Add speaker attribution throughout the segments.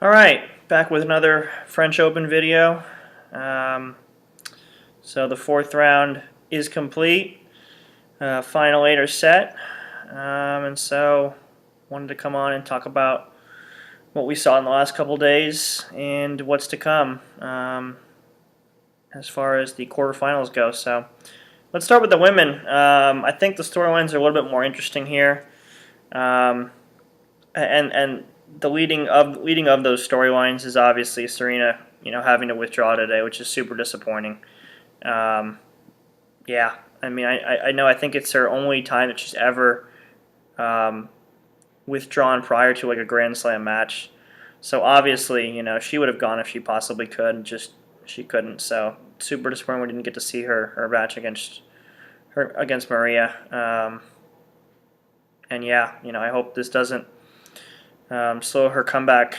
Speaker 1: All right, back with another French Open video. Um, so the fourth round is complete. Final eight are set. And so wanted to come on and talk about what we saw in the last couple days and what's to come as far as the quarterfinals go. So let's start with the women. I think the storylines are a little bit more interesting here. Um, and the leading of those storylines is obviously Serena, having to withdraw today, which is super disappointing. Um, yeah, I mean, I know I think it's her only time that she's ever um, withdrawn prior to like a Grand Slam match. So obviously, she would have gone if she possibly could, and just she couldn't. So super disappointing we didn't get to see her match against Maria. And yeah, I hope this doesn't slow her comeback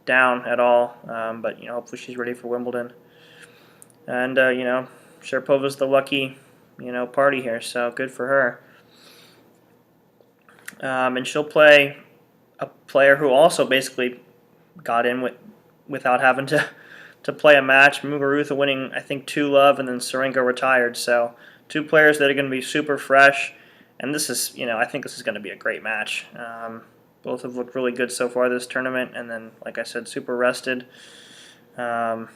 Speaker 1: down at all. But hopefully she's ready for Wimbledon. And Sharapova's the lucky party here, so good for her. And she'll play a player who also basically got in without having to play a match. Muguruza winning, I think, 2-love, and then Serenka retired. So two players that are going to be super fresh. And this is, I think this is going to be a great match. Both have looked really good so far this tournament, and then, like I said, super rested. Yeah,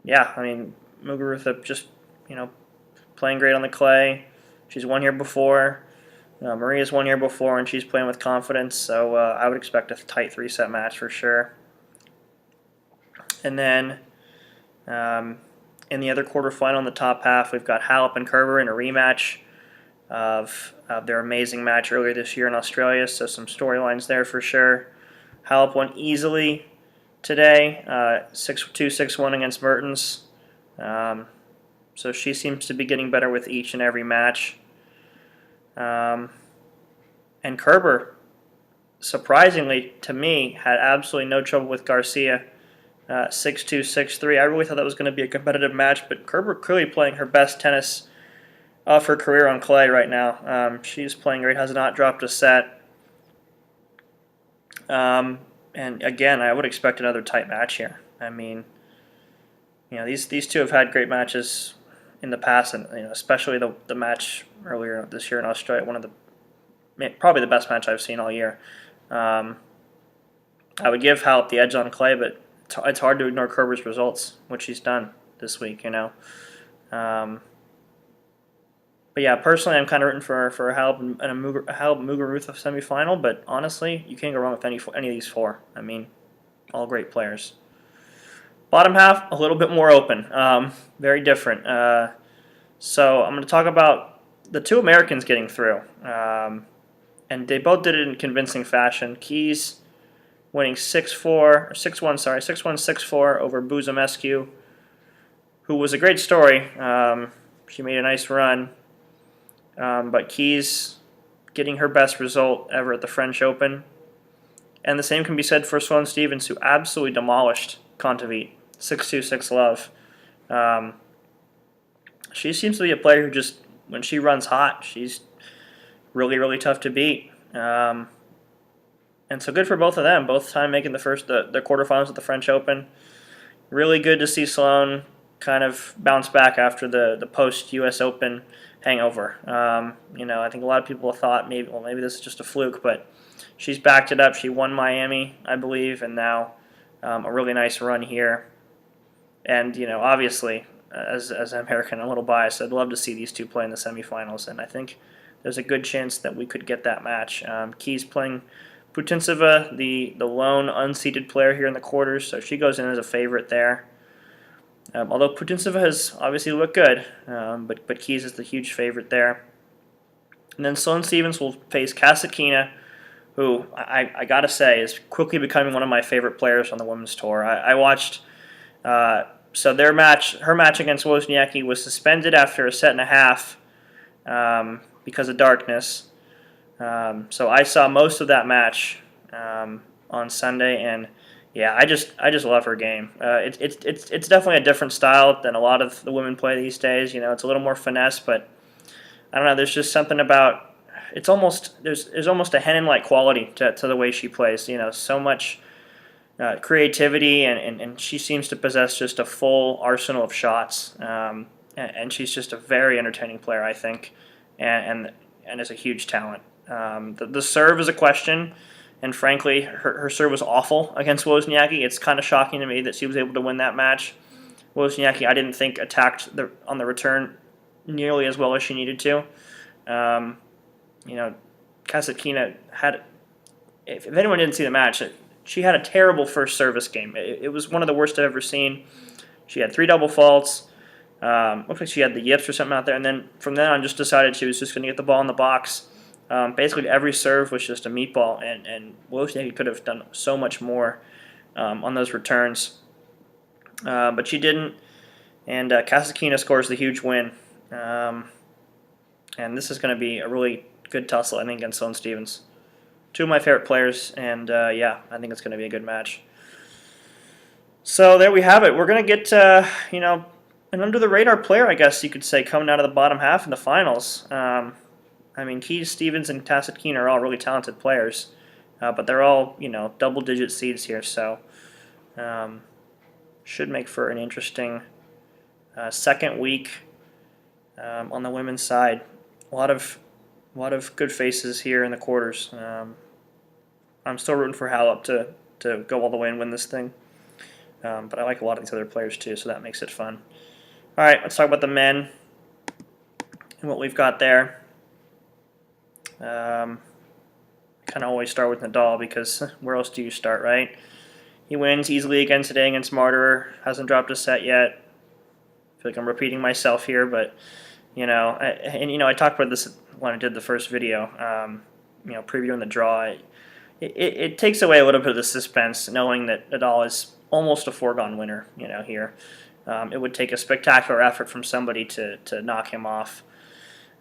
Speaker 1: I mean, Muguruza just, playing great on the clay. She's won here before. Maria's won here before, and she's playing with confidence, so I would expect a tight three-set match for sure. And then in the other quarterfinal in the top half, we've got Halep and Kerber in a rematch of their amazing match earlier this year in Australia, so some storylines there for sure. Halep won easily today, 6-2, 6-1 against Mertens. So she seems to be getting better with each and every match. And Kerber, surprisingly to me, had absolutely no trouble with Garcia. 6-2, 6-3. I really thought that was going to be a competitive match, but Kerber clearly playing her best tennis of her career on clay right now. She's playing great, has not dropped a set. And again, I would expect another tight match here. I mean, these two have had great matches in the past, and especially the match earlier this year in Australia, probably the best match I've seen all year. I would give Halep the edge on clay, but it's hard to ignore Kerber's results, which she's done this week. But yeah, personally, I'm kind of rooting for a Halep and a Halep Muguruza semifinal. But honestly, you can't go wrong with any of these four. I mean, all great players. Bottom half, a little bit more open, very different. So I'm going to talk about the two Americans getting through, and they both did it in convincing fashion. Keys winning 6-4 or 6-1, 6-1, 6-4 over Buzumescu, who was a great story. She made a nice run. But Keys getting her best result ever at the French Open. And the same can be said for Sloane Stephens, who absolutely demolished Kontaveit, 6-2, 6-love. She seems to be a player who just, when she runs hot, she's really, really tough to beat. And so good for both of them, both time making the quarterfinals at the French Open. Really good to see Sloane kind of bounce back after the post-U.S. Open hangover. I think a lot of people thought maybe this is just a fluke, but she's backed it up. She won Miami, I believe, and now a really nice run here. And obviously, as an American, I'm a little biased. I'd love to see these two play in the semifinals, and I think there's a good chance that we could get that match. Keys playing Putintseva, the lone unseeded player here in the quarters, so she goes in as a favorite there. Although Putintseva has obviously looked good, but Keys is the huge favorite there. And then Sloane Stephens will face Kasatkina, who I got to say is quickly becoming one of my favorite players on the women's tour. I watched, so her match against Wozniacki was suspended after a set and a half because of darkness. So I saw most of that match on Sunday, and yeah, I just love her game. It's definitely a different style than a lot of the women play these days. It's a little more finesse, but I don't know. There's just something about there's almost a Henin-like quality to the way she plays. So much creativity, and she seems to possess just a full arsenal of shots. And she's just a very entertaining player, I think, and is a huge talent. The serve is a question, and frankly, her serve was awful against Wozniacki. It's kind of shocking to me that she was able to win that match. Wozniacki, I didn't think attacked on the return nearly as well as she needed to. You know, Kasatkina had, if anyone didn't see the match, she had a terrible first service game. It was one of the worst I've ever seen. She had 3 double faults. Looked like she had the yips or something out there, and then from then on just decided she was just going to get the ball in the box. Basically every serve was just a meatball, and Wozniacki could have done so much more on those returns. But she didn't, and Kasatkina scores the huge win. And this is going to be a really good tussle, I think, against Sloane Stephens. 2 of my favorite players, and yeah, I think it's going to be a good match. So there we have it. We're going to get, an under-the-radar player, I guess you could say, coming out of the bottom half in the finals. I mean, Keys, Stephens, and Kasatkina are all really talented players, but they're all, double-digit seeds here, so should make for an interesting second week on the women's side. A lot of good faces here in the quarters. I'm still rooting for Halep to go all the way and win this thing, but I like a lot of these other players too, so that makes it fun. All right, let's talk about the men and what we've got there. Kind of always start with Nadal because where else do you start, right? He wins easily again today against Martyr. Hasn't dropped a set yet. I feel like I'm repeating myself here, but I talked about this when I did the first video. Previewing the draw. It takes away a little bit of the suspense knowing that Nadal is almost a foregone winner. Here. It would take a spectacular effort from somebody to knock him off.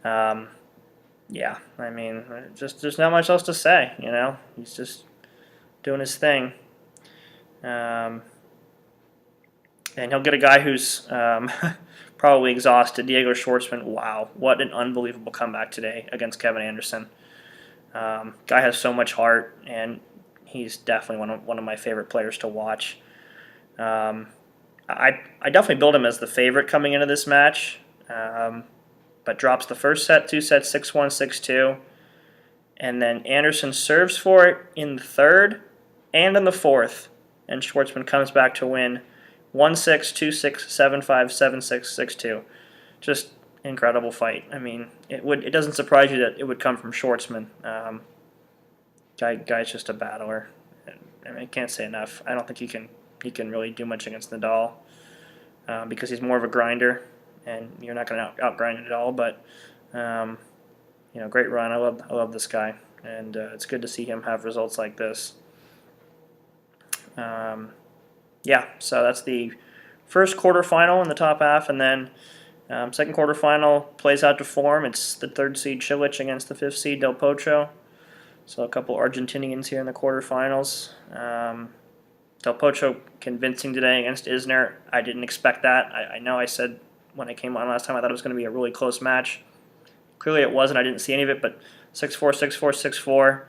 Speaker 1: Yeah, I mean, there's not much else to say. He's just doing his thing. And he'll get a guy who's probably exhausted. Diego Schwartzman, wow, what an unbelievable comeback today against Kevin Anderson. Guy has so much heart, and he's definitely one of my favorite players to watch. I definitely build him as the favorite coming into this match, but drops the first set, 2 sets, 6-1, 6-2, and then Anderson serves for it in the third and in the fourth, and Schwartzman comes back to win 1-6, 2-6, 7-5, 7-6, 6-2. Just incredible fight. I mean, it doesn't surprise you that it would come from Schwartzman. Guy's just a battler. I mean, I can't say enough. I don't think he can really do much against Nadal because he's more of a grinder, and you're not going to outgrind it at all. But great run. I love this guy, and it's good to see him have results like this. So that's the first quarterfinal in the top half, and then second quarterfinal plays out to form. It's the 3rd seed Cilic against the 5th seed Del Potro. So a couple Argentinians here in the quarterfinals. Del Potro convincing today against Isner. I didn't expect that. I know I said when I came on last time I thought it was going to be a really close match. Clearly it wasn't. I didn't see any of it, but 6-4, 6-4,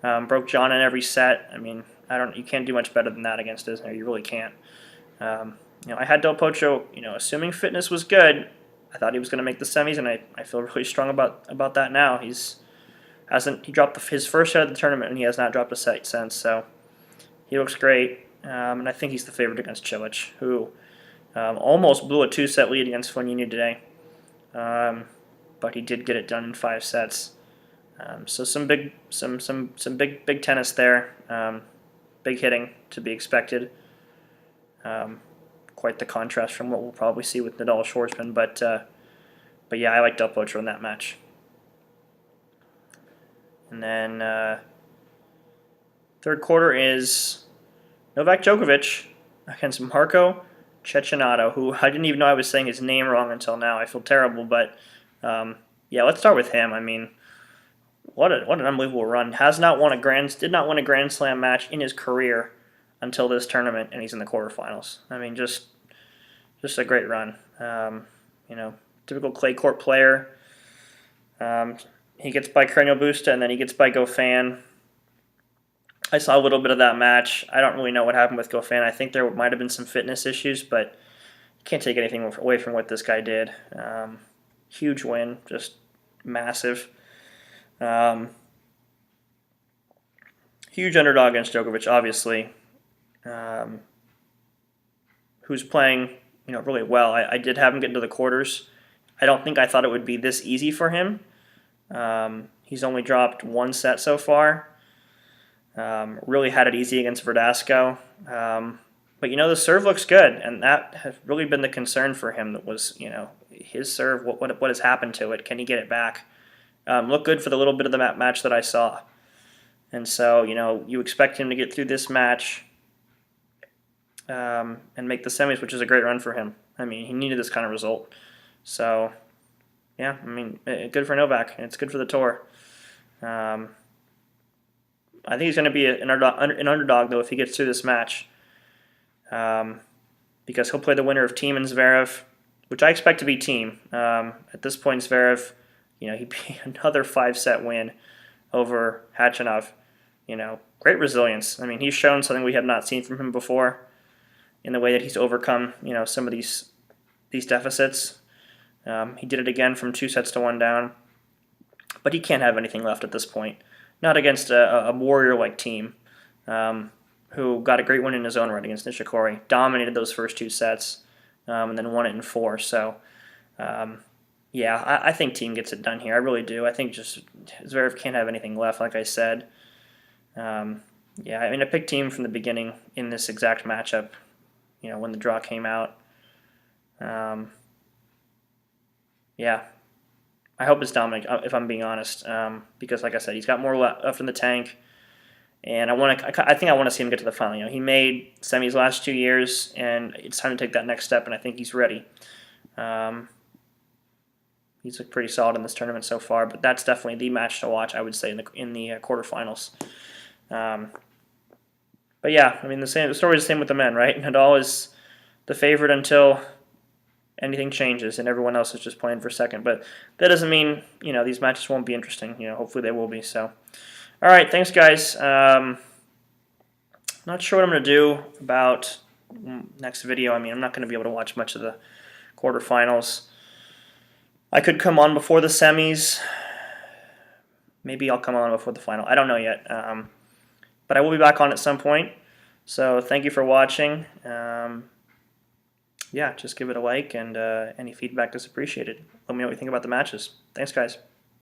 Speaker 1: 6-4. Broke John in every set. I mean, you can't do much better than that against Isner. You really can't. I had Del Potro, assuming fitness was good, I thought he was going to make the semis, and I feel really strong about that now. He dropped his first set of the tournament, and he has not dropped a set since, so he looks great. And I think he's the favorite against Cilic, who almost blew a 2-set lead against Fognini today, but he did get it done in 5 sets. So some big tennis there, big hitting to be expected. Quite the contrast from what we'll probably see with Nadal Schwartzman, but yeah, I like Del Potro in that match. And then third quarter is Novak Djokovic against Marco Cecchinato, who I didn't even know I was saying his name wrong until now. I feel terrible, but let's start with him. I mean, what an unbelievable run. Did not win a Grand Slam match in his career until this tournament, and he's in the quarterfinals. I mean, just a great run. Typical clay court player. He gets by Carreño Busta, and then he gets by Goffin. I saw a little bit of that match. I don't really know what happened with Goffin. I think there might have been some fitness issues, but you can't take anything away from what this guy did. Huge win, just massive. Um, Huge underdog against Djokovic, obviously, who's playing really well. I did have him get into the quarters. I don't think I thought it would be this easy for him. He's only dropped one set so far. Really had it easy against Verdasco. But the serve looks good, and that has really been the concern for him. That was his serve. What has happened to it? Can he get it back? Looked good for the little bit of the match that I saw. And so, you expect him to get through this match and make the semis, which is a great run for him. I mean, he needed this kind of result. So, yeah, I mean, good for Novak. It's good for the tour. I think he's going to be an underdog, though, if he gets through this match. Because he'll play the winner of Thiem and Zverev, which I expect to be Thiem. At this point, Zverev, he'd be another 5-set win over Khachanov. Great resilience. I mean, he's shown something we have not seen from him before in the way that he's overcome, some of these deficits. He did it again from 2-1 down. But he can't have anything left at this point. Not against a warrior like Thiem, who got a great win in his own right against Nishikori. Dominated those first 2 sets and then won it in 4. So, I think Thiem gets it done here. I really do. I think just Zverev can't have anything left, like I said. I picked Thiem from the beginning in this exact matchup, when the draw came out. I hope it's Dominic, if I'm being honest, because, like I said, he's got more left in the tank, and I think I want to see him get to the final. He made semis last 2 years, and it's time to take that next step, and I think he's ready. He's looked pretty solid in this tournament so far, but that's definitely the match to watch, I would say, in the quarterfinals. The story is the same with the men, right? Nadal is the favorite until anything changes, and everyone else is just playing for second. But that doesn't mean these matches won't be interesting. Hopefully they will be. So, all right, thanks, guys. Not sure what I'm going to do about next video. I mean, I'm not going to be able to watch much of the quarterfinals. I could come on before the semis. Maybe I'll come on before the final. I don't know yet. But I will be back on at some point. So thank you for watching. Just give it a like, and any feedback is appreciated. Let me know what you think about the matches. Thanks, guys.